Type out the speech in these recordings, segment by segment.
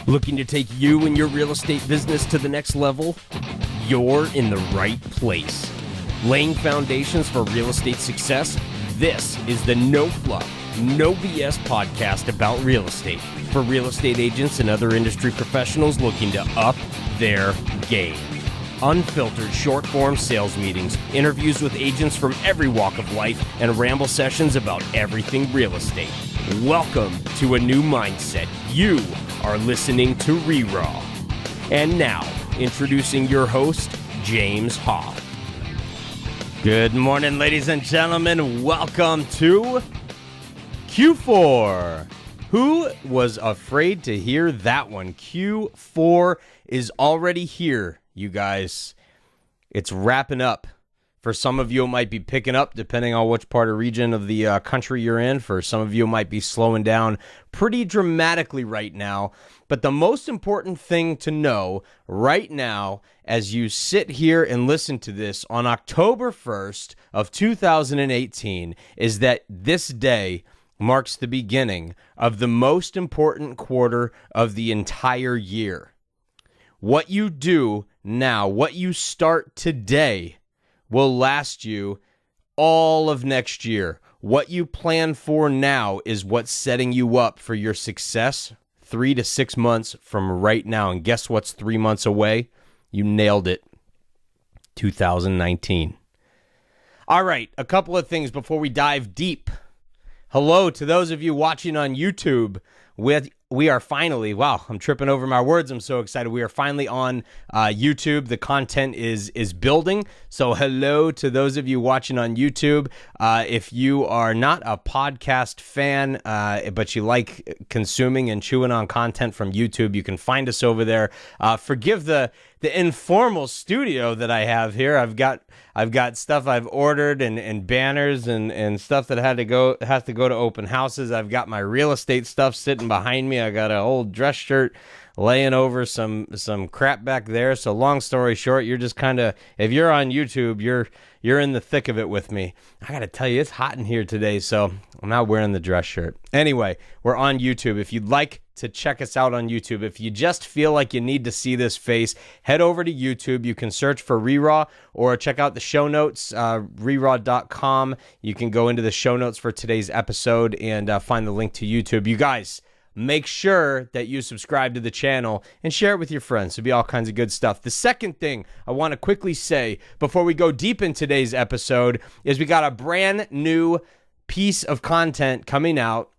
Looking to take you and your real estate business to the next level? You're in the right place. Laying foundations for real estate success? This is the No Fluff, No BS podcast about real estate for real estate agents and other industry professionals looking to up their game. Unfiltered short-form sales meetings, interviews with agents from every walk of life, and ramble sessions about everything real estate. Welcome to a new mindset. You are listening to RERAW. And now, introducing your host, James Hoff. Good morning, ladies and gentlemen. Welcome to Q4. Who was afraid to hear that one? Q4 is already here, you guys. It's wrapping up. For some of you, it might be picking up, depending on which part or region of the country you're in. For some of you, it might be slowing down pretty dramatically right now. But the most important thing to know right now, as you sit here and listen to this on October 1st of 2018, is that this day marks the beginning of the most important quarter of the entire year. What you do now, what you start today, will last you all of next year. What you plan for now is what's setting you up for your success 3 to 6 months from right now. And guess what's 3 months away? You nailed it. 2019. All right, a couple of things before we dive deep. Hello to those of you watching on YouTube. We are finally, wow, I'm tripping over my words. I'm so excited. We are finally on YouTube. The content is building. So hello to those of you watching on YouTube. If you are not a podcast fan, but you like consuming and chewing on content from YouTube, you can find us over there. Forgive the informal studio that I have here. I've got stuff I've ordered and banners and stuff that has to go to open houses. I've got my real estate stuff sitting behind me. I got an old dress shirt laying over some crap back there. So long story short, you're just kind of, if you're on YouTube, you're in the thick of it with me. I got to tell you, it's hot in here today, so I'm not wearing the dress shirt. Anyway, we're on YouTube. If you'd like to check us out on YouTube, if you just feel like you need to see this face, head over to YouTube. You can search for RERAW or check out the show notes, RERAW.com. You can go into the show notes for today's episode and find the link to YouTube. You guys, make sure that you subscribe to the channel and share it with your friends. It'll be all kinds of good stuff. The second thing I want to quickly say before we go deep in today's episode is we got a brand new piece of content coming out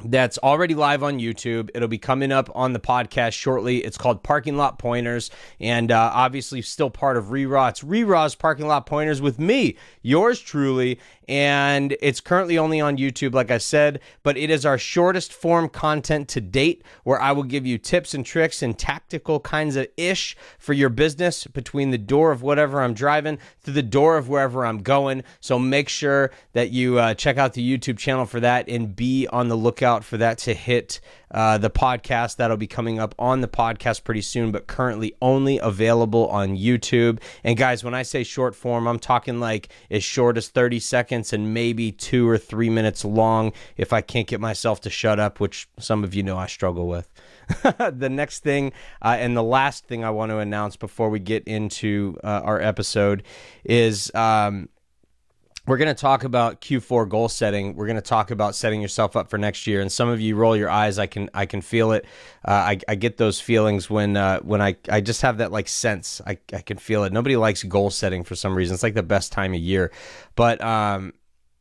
that's already live on YouTube. It'll be coming up on the podcast shortly. It's called Parking Lot Pointers, and obviously still part of RERAW. It's RERAW's Parking Lot Pointers with me, yours truly, and it's currently only on YouTube, like I said, but it is our shortest form content to date, where I will give you tips and tricks and tactical kinds of ish for your business between the door of whatever I'm driving to the door of wherever I'm going. So make sure that you check out the YouTube channel for that and be on the lookout for that to hit the podcast. That'll be coming up on the podcast pretty soon, but currently only available on YouTube. And guys, when I say short form, I'm talking like as short as 30 seconds and maybe 2 or 3 minutes long if I can't get myself to shut up, which some of you know I struggle with. The next thing and the last thing I want to announce before we get into our episode is we're going to talk about Q4 goal setting. We're going to talk about setting yourself up for next year. And some of you roll your eyes. I can feel it. I get those feelings when I just have that like sense. I can feel it. Nobody likes goal setting for some reason. It's like the best time of year. But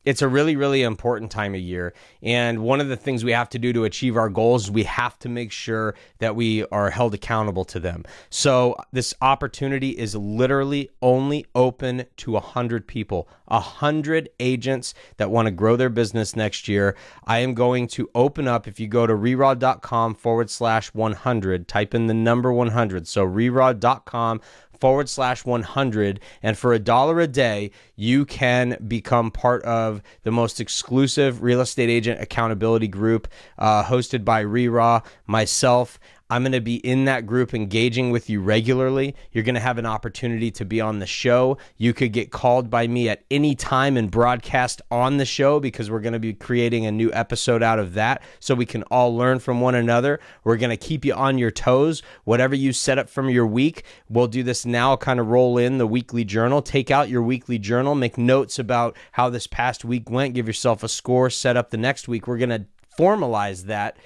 it's a really, really important time of year. And one of the things we have to do to achieve our goals is we have to make sure that we are held accountable to them. So this opportunity is literally only open to 100 people, 100 agents that want to grow their business next year. I am going to open up, if you go to reraw.com/100, type in the number 100. So reraw.com/100, and for $1 a day, you can become part of the most exclusive real estate agent accountability group hosted by RERAW, myself. I'm going to be in that group engaging with you regularly. You're going to have an opportunity to be on the show. You could get called by me at any time and broadcast on the show because we're going to be creating a new episode out of that so we can all learn from one another. We're going to keep you on your toes. Whatever you set up from your week, we'll do this now, kind of roll in the weekly journal. Take out your weekly journal, make notes about how this past week went, give yourself a score, set up the next week. We're going to formalize that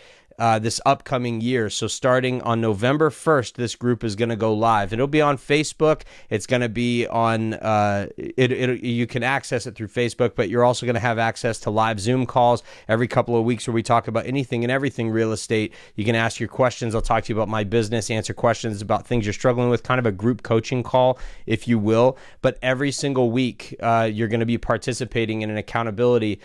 this upcoming year. So starting on November 1st, this group is going to go live. It'll be on Facebook. It's going to be on, you can access it through Facebook, but you're also going to have access to live Zoom calls every couple of weeks where we talk about anything and everything real estate. You can ask your questions. I'll talk to you about my business, answer questions about things you're struggling with, kind of a group coaching call, if you will. But every single week, you're going to be participating in an accountability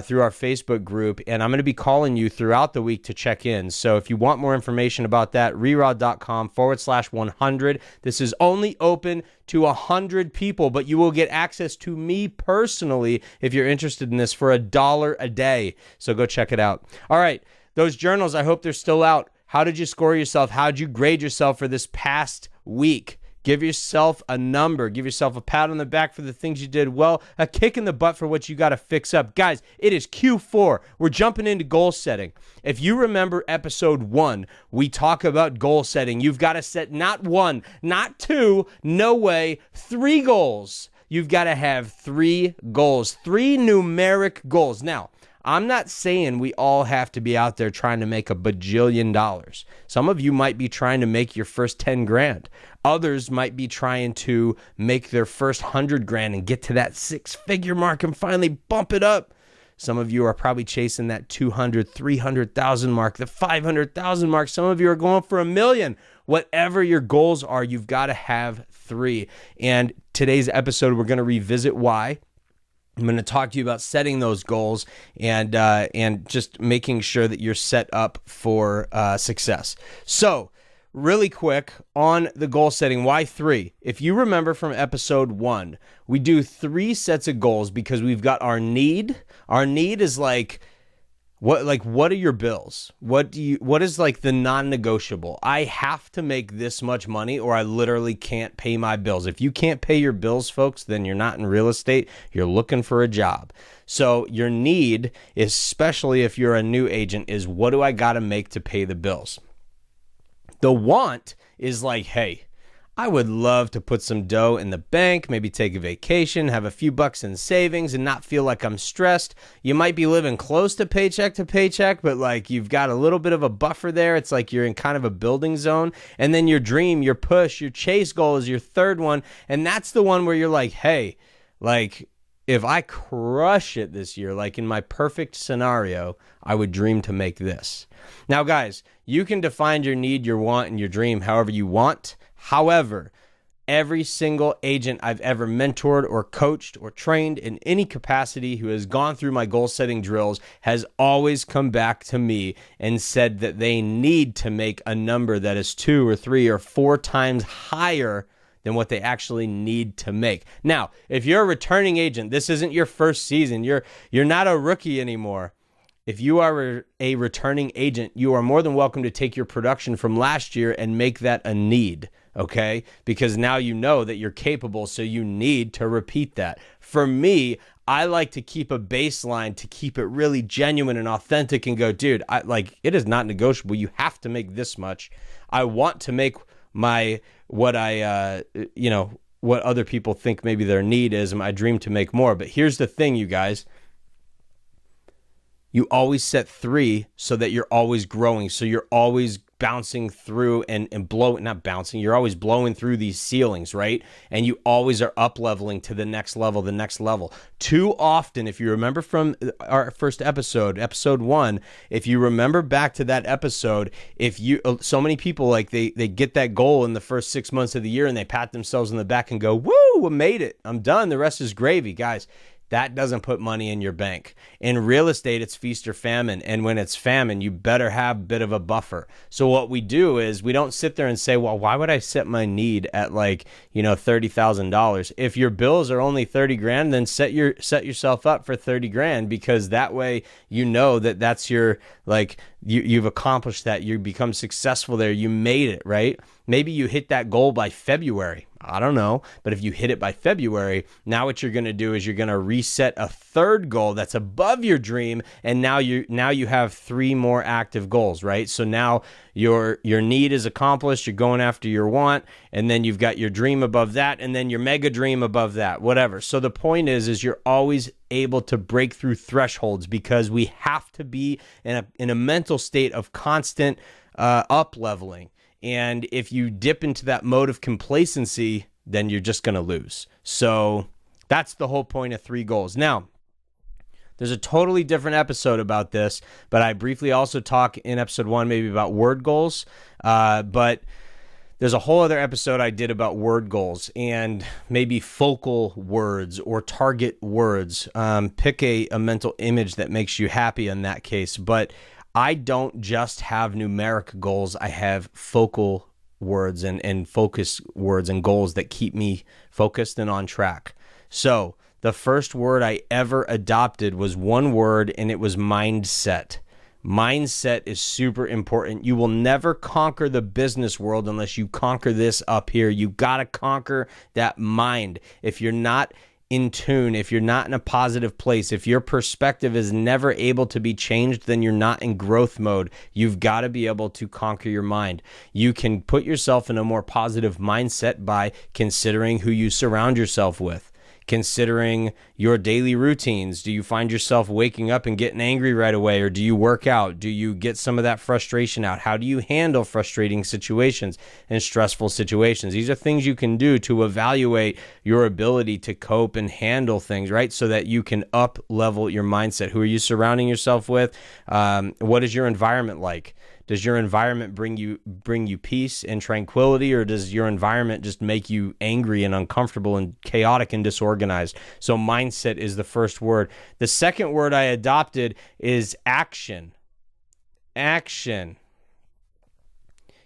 through our Facebook group, and I'm going to be calling you throughout the week to check in. So if you want more information about that, RERAW.com/100. This is only open to 100 people, but you will get access to me personally if you're interested in this for $1 a day. So go check it out. All right, those journals, I hope they're still out. How did you score yourself? How did you grade yourself for this past week? Give yourself a number. Give yourself a pat on the back for the things you did well, a kick in the butt for what you got to fix up. Guys, it is Q4. We're jumping into goal setting. If you remember episode 1, we talk about goal setting. You've got to set not 1, not 2, no way, 3 goals. You've got to have 3 goals, 3 numeric goals. Now, I'm not saying we all have to be out there trying to make $1 bajillion. Some of you might be trying to make your first 10 grand. Others might be trying to make their first 100 grand and get to that 6-figure mark and finally bump it up. Some of you are probably chasing that 200, 300,000 mark, the 500,000 mark. Some of you are going for $1 million. Whatever your goals are, you've got to have 3. And today's episode, we're going to revisit why. I'm going to talk to you about setting those goals and just making sure that you're set up for success. So, really quick on the goal setting, why 3? If you remember from episode 1, we do 3 sets of goals because we've got our need. Our need is what are your bills? What is like the non-negotiable? I have to make this much money or I literally can't pay my bills. If you can't pay your bills, folks, then you're not in real estate. You're looking for a job. So your need, especially if you're a new agent, is what do I got to make to pay the bills? The want is like, hey, I would love to put some dough in the bank, maybe take a vacation, have a few bucks in savings and not feel like I'm stressed. You might be living close to paycheck, but like you've got a little bit of a buffer there. It's like you're in kind of a building zone. And then your dream, your push, your chase goal is your third one. And that's the one where you're like, hey, like if I crush it this year, like in my perfect scenario, I would dream to make this. Now, guys, you can define your need, your want, and your dream however you want. However, every single agent I've ever mentored or coached or trained in any capacity who has gone through my goal setting drills has always come back to me and said that they need to make a number that is 2 or 3 or 4 times higher than what they actually need to make. Now, if you're a returning agent, this isn't your first season. You're not a rookie anymore. If you are a returning agent, you are more than welcome to take your production from last year and make that a need, okay? Because now you know that you're capable, so you need to repeat that. For me, I like to keep a baseline to keep it really genuine and authentic and go, dude, it is not negotiable. You have to make this much. I want to make what other people think maybe their need is, and my dream to make more. But here's the thing, you guys. You always set 3 so that you're always growing. So you're always bouncing through and not bouncing, you're always blowing through these ceilings, right? And you always are up leveling to the next level. Too often, if you remember from our first episode 1, if you remember back to that episode, so many people like they get that goal in the first 6 months of the year and they pat themselves on the back and go, woo, I made it. I'm done. The rest is gravy. Guys, that doesn't put money in your bank. In real estate, it's feast or famine. And when it's famine, you better have a bit of a buffer. So what we do is we don't sit there and say, well, why would I set my need at like, $30,000? If your bills are only 30 grand, then set yourself up for 30 grand, because that way you know that that's your, like, you've accomplished that. You become successful there. You made it, right? Maybe you hit that goal by February. I don't know. But if you hit it by February, now what you're going to do is you're going to reset a third goal that's above your dream. And now you have 3 more active goals, right? So now your need is accomplished. You're going after your want. And then you've got your dream above that. And then your mega dream above that, whatever. So the point is you're always able to break through thresholds, because we have to be in a mental state of constant up leveling. And if you dip into that mode of complacency, then you're just going to lose. So that's the whole point of 3 goals. Now, there's a totally different episode about this, but I briefly also talk in episode 1 maybe about word goals. But there's a whole other episode I did about word goals and maybe focal words or target words. Pick a mental image that makes you happy in that case. But I don't just have numeric goals. I have focal words and focus words and goals that keep me focused and on track. So the first word I ever adopted was one word, and it was mindset. Mindset is super important. You will never conquer the business world unless you conquer this up here. You got to conquer that mind. If you're not in tune, if you're not in a positive place, if your perspective is never able to be changed, then you're not in growth mode. You've got to be able to conquer your mind. You can put yourself in a more positive mindset by considering who you surround yourself with, considering your daily routines. Do you find yourself waking up and getting angry right away, or do you work out? Do you get some of that frustration out? How do you handle frustrating situations and stressful situations? These are things you can do to evaluate your ability to cope and handle things, right? So that you can up level your mindset. Who are you surrounding yourself with? What is your environment like? Does your environment bring you peace and tranquility, or does your environment just make you angry and uncomfortable and chaotic and disorganized? So mindset is the first word. The second word I adopted is action. Action.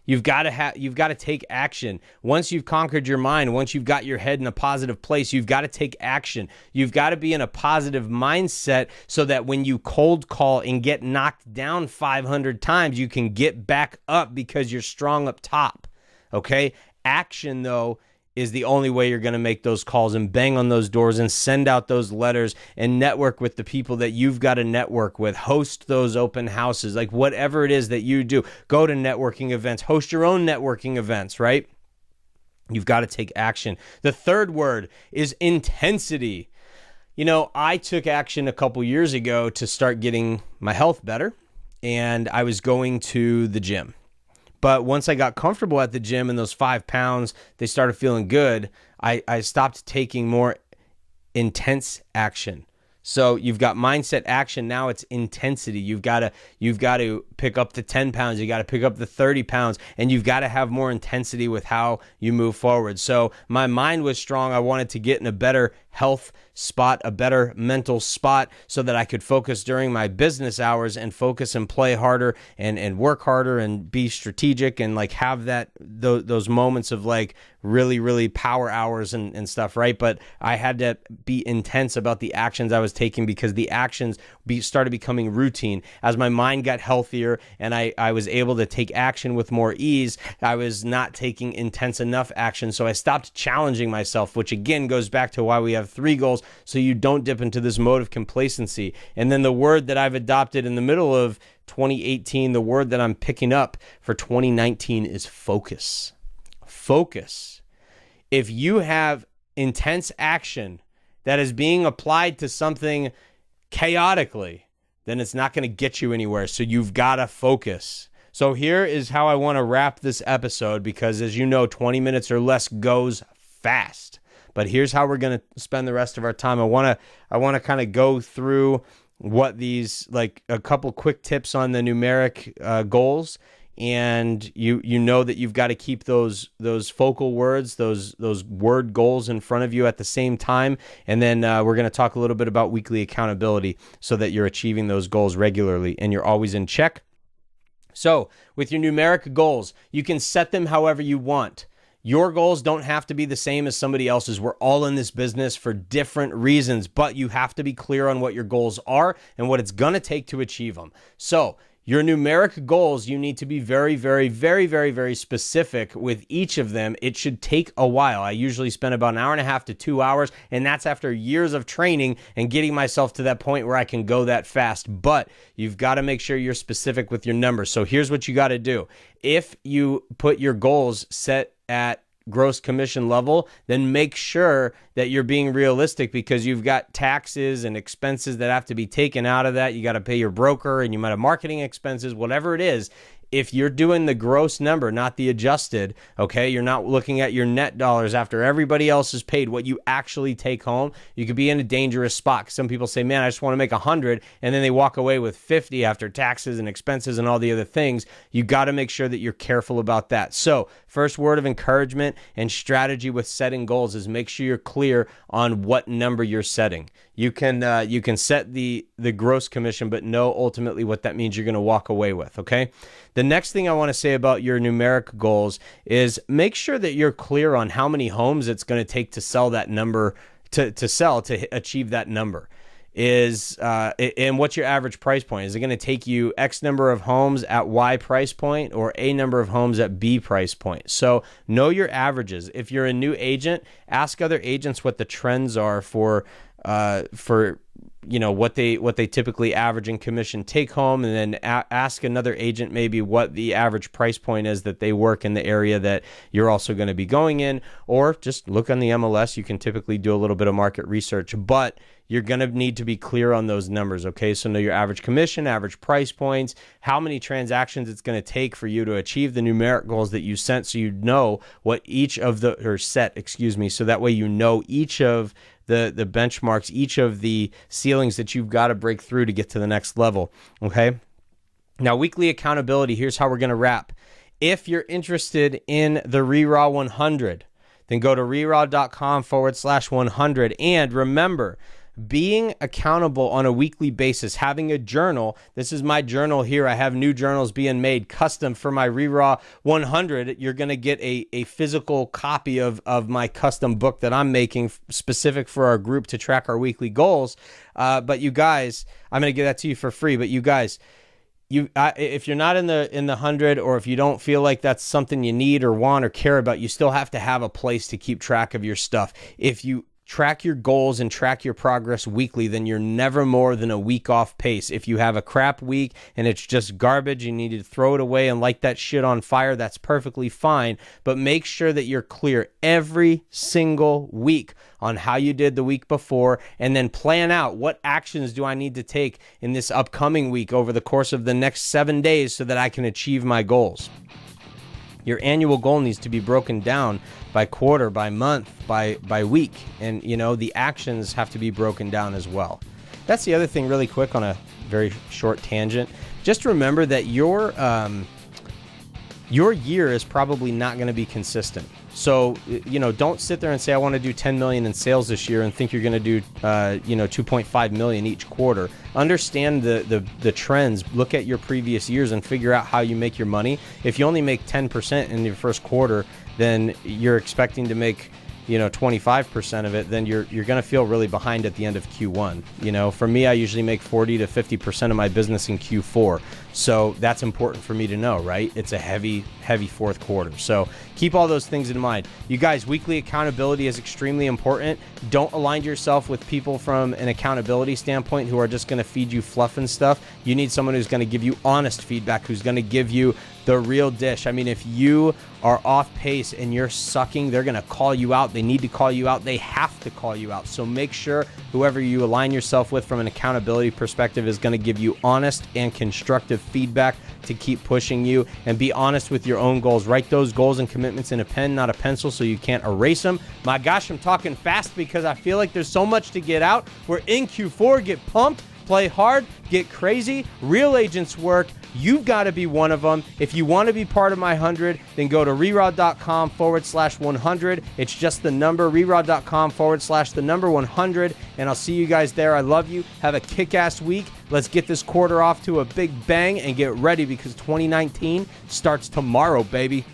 You've got to take action. Once you've conquered your mind, once you've got your head in a positive place, you've got to take action. You've got to be in a positive mindset so that when you cold call and get knocked down 500 times, you can get back up because you're strong up top. Okay? Action, though, is the only way you're going to make those calls and bang on those doors and send out those letters and network with the people that you've got to network with. Host those open houses, like whatever it is that you do. Go to networking events, host your own networking events, right? You've got to take action. The third word is intensity. I took action a couple years ago to start getting my health better, and I was going to the gym. But once I got comfortable at the gym and those 5 pounds, they started feeling good, I stopped taking more intense action. So you've got mindset, action. Now it's intensity. You've got to pick up the 10 pounds. You got to pick up the 30 pounds, and you've got to have more intensity with how you move forward. So my mind was strong. I wanted to get in a better health spot, a better mental spot, so that I could focus during my business hours and focus and play harder and work harder and be strategic and like have those moments of like really, really power hours and stuff, right? But I had to be intense about the actions I was taking, because the actions started becoming routine. As my mind got healthier and I was able to take action with more ease, I was not taking intense enough action. So I stopped challenging myself, which again goes back to why we have 3 goals, so you don't dip into this mode of complacency. And then the word that I've adopted in the middle of 2018, the word that I'm picking up for 2019 is focus. Focus. If you have intense action that is being applied to something chaotically, then it's not going to get you anywhere. So you've got to focus. So here is how I want to wrap this episode, because as you know, 20 minutes or less goes fast. But here's how we're going to spend the rest of our time. I want to kind of go through what these, like a couple quick tips on the numeric goals. and you know that you've got to keep those focal words, those word goals in front of you at the same time. And then we're going to talk a little bit about weekly accountability so that you're achieving those goals regularly and you're always in check. So with your numeric goals, you can set them however you want. Your goals don't have to be the same as somebody else's. We're all in this business for different reasons, but you have to be clear on what your goals are and what it's going to take to achieve them. So your numeric goals, you need to be very, very, very, very, very specific with each of them. It should take a while. I usually spend about an hour and a half to 2 hours, and that's after years of training and getting myself to that point where I can go that fast. But you've got to make sure you're specific with your numbers. So here's what you got to do. If you put your goals set at gross commission level, then make sure that you're being realistic, because you've got taxes and expenses that have to be taken out of that. You got to pay your broker, and you might have marketing expenses, whatever it is. If you're doing the gross number, not the adjusted, okay, you're not looking at your net dollars after everybody else is paid, what you actually take home, you could be in a dangerous spot. Some people say, man, I just want to make 100, and then they walk away with 50 after taxes and expenses and all the other things. You got to make sure that you're careful about that. So first word of encouragement and strategy with setting goals is make sure you're clear on what number you're setting. You can set the gross commission, but know ultimately what that means you're going to walk away with, okay? The next thing I want to say about your numeric goals is make sure that you're clear on how many homes it's going to take to sell that number, to achieve that number. And what's your average price point? Is it going to take you X number of homes at Y price point or A number of homes at B price point? So know your averages. If you're a new agent, ask other agents what the trends are for what they typically average in commission take home, and then ask another agent maybe what the average price point is that they work in the area that you're also going to be going in, or just look on the MLS. You can typically do a little bit of market research, but you're going to need to be clear on those numbers, okay? So know your average commission, average price points, how many transactions it's going to take for you to achieve the numeric goals that you set, so you know what each of so that way you know each of the benchmarks, each of the ceilings that you've got to break through to get to the next level, okay? Now, weekly accountability, here's how we're going to wrap. If you're interested in the RERAW 100, then go to reraw.com/100. And remember, being accountable on a weekly basis, having a journal. This is my journal here. I have new journals being made custom for my RERAW 100. You're going to get a physical copy of my custom book that I'm making specific for our group to track our weekly goals. But you guys, I'm going to give that to you for free. But you guys, if you're not in the 100, or if you don't feel like that's something you need or want or care about, you still have to have a place to keep track of your stuff. If you track your goals and track your progress weekly, then you're never more than a week off pace. If you have a crap week and it's just garbage, you need to throw it away and light that shit on fire, that's perfectly fine. But make sure that you're clear every single week on how you did the week before, and then plan out what actions do I need to take in this upcoming week over the course of the next 7 days so that I can achieve my goals. Your annual goal needs to be broken down by quarter, by month, by week. And, the actions have to be broken down as well. That's the other thing, really quick on a very short tangent. Just remember that your year is probably not going to be consistent. So, don't sit there and say, I want to do 10 million in sales this year and think you're going to do, 2.5 million each quarter. Understand the trends. Look at your previous years and figure out how you make your money. If you only make 10% in your first quarter, then you're expecting to make 25% of it, then you're going to feel really behind at the end of Q1. For me, I usually make 40 to 50% of my business in Q4. So that's important for me to know, right? It's a heavy fourth quarter. So keep all those things in mind. You guys, weekly accountability is extremely important. Don't align yourself with people from an accountability standpoint who are just going to feed you fluff and stuff. You need someone who's going to give you honest feedback, who's going to give you the real dish. I mean, if you are off pace and you're sucking, they're going to call you out. They need to call you out. They have to call you out. So make sure whoever you align yourself with from an accountability perspective is going to give you honest and constructive feedback to keep pushing you, and be honest with your own goals. Write those goals and commitments in a pen, not a pencil, so you can't erase them. My gosh, I'm talking fast because I feel like there's so much to get out. We're in Q4. Get pumped. play hard, get crazy. Real agents work. You've got to be one of them. If you want to be part of my 100, then go to RERAW.com/100. It's just the number, RERAW.com/100. And I'll see you guys there. I love you. Have a kick-ass week. Let's get this quarter off to a big bang and get ready because 2019 starts tomorrow, baby.